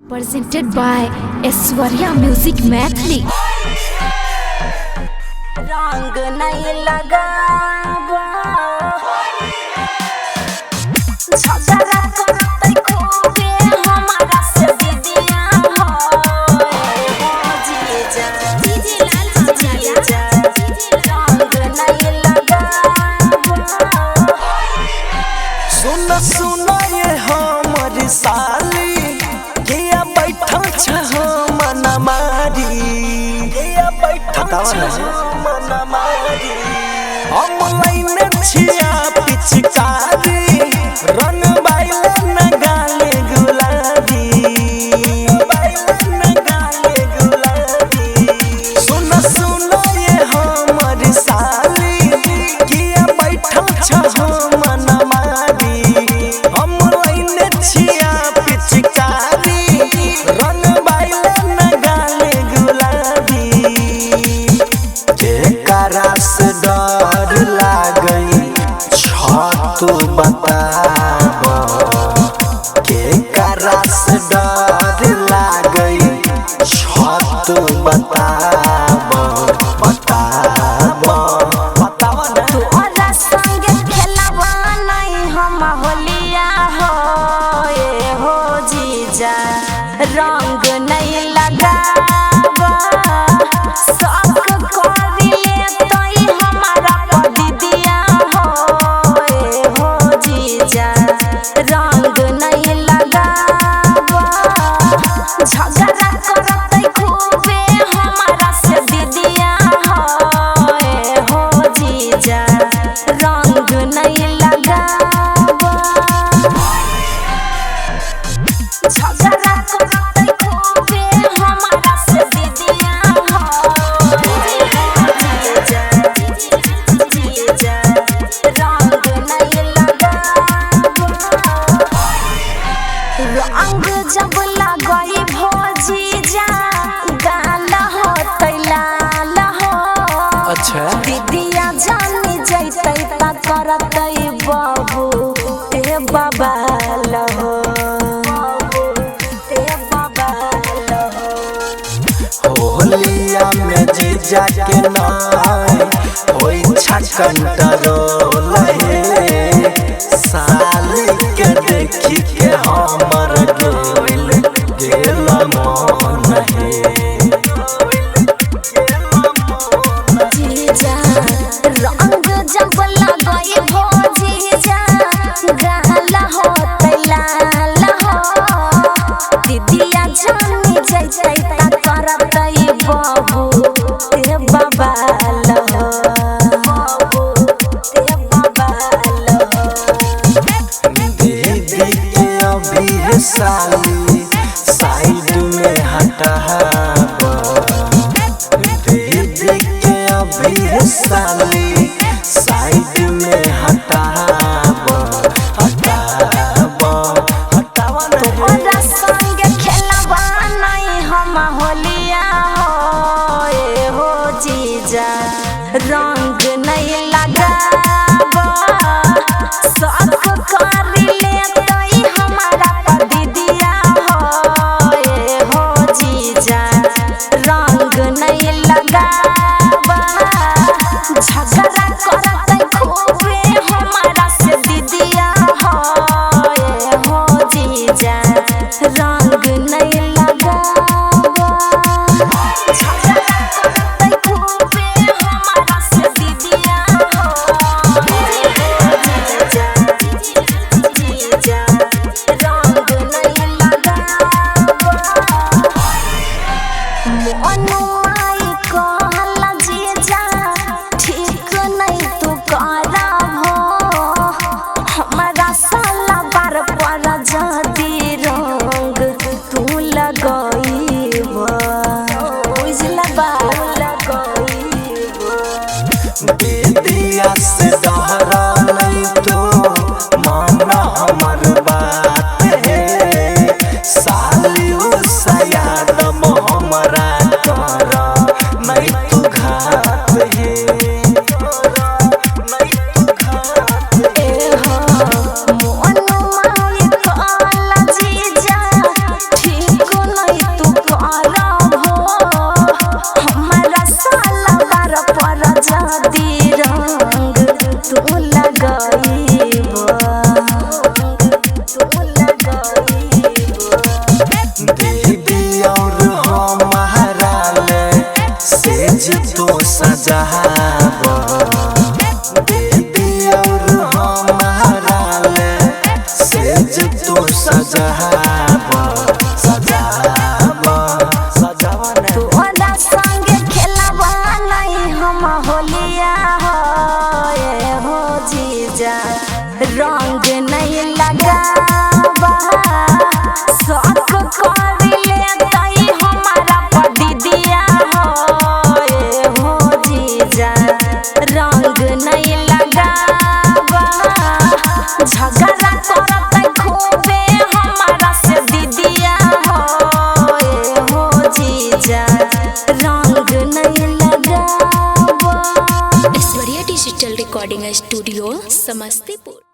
Presented by Aishwarya Music Mathli. रंग नहीं लगावा झगड़ा करते खूबे हमारा से दीदिया हो जीजा जीजा रंग नहीं लगावा सुन सुन ये हमर साली किया बैठा छ मन मारी किया बैठा छ मन मारी हम लाइन छिया पिचकारी रंग बाइल न गाले गुलाबी बाइल न गाले गुलाबी सुन सुन ये हमर साली किया बैठा छ मन मारी हम लाइन छिया पिचकारी रंग बाइल न गाले गुलाबी केकरा से डर लागई तू बताब केकरा से डर लागई तू बताब बताब बताब ना तोरा संगे खेलवा नहीं हम होलिया हो ए हो जीजा रंग नहीं लगावा सब करिले तई हमारा दीदिया हो ए हो जीजा रंग नहीं लगावा झगड़ा करते खूबे हमारा से दीदिया हो ए हो जीजा रंग नहीं लगावा झगड़ा करते खूबे हमारा से दीदिया हो जीजा जीजा रंग नहीं लगावा रंग जब लगई भोजी जा गाला हो तैलाल हो अच्छा दीदिया जानी जैतै त करतै बाबू ते बाबा लहो ते बाबा लहो होलिया में जीजा के नाय होई छकंटरोल हे साली के देखी के हमर गोइल गेल मन हे जीजा रंग जब लगई भोजी जा गाला हो तैलाल हो दीदिया जानी जैतै त करतै बाबू ते बाबा लहो बाबू ते बाबा रिकॉर्डिंग स्टूडियो समस्तीपुर।